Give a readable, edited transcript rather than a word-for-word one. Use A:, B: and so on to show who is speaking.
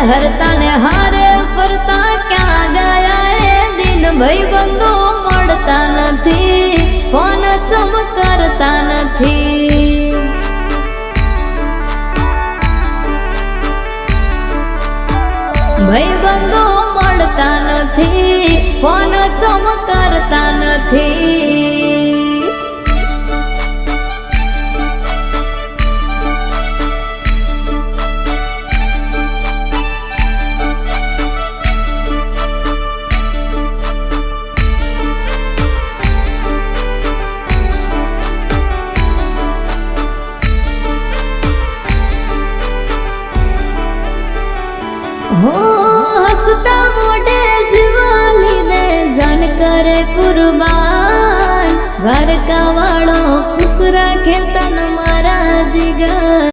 A: हरता ने हारे फरता क्या गया ए दिन भाई बंदो मळता नथी फोन चम करता नथी भाई बंदो मळता नथी फोन चम करता नथी हो हसता मोटे जीवाली ने जान करे कुर्बान घर का वालों खुश रखे तन मारा जिगर।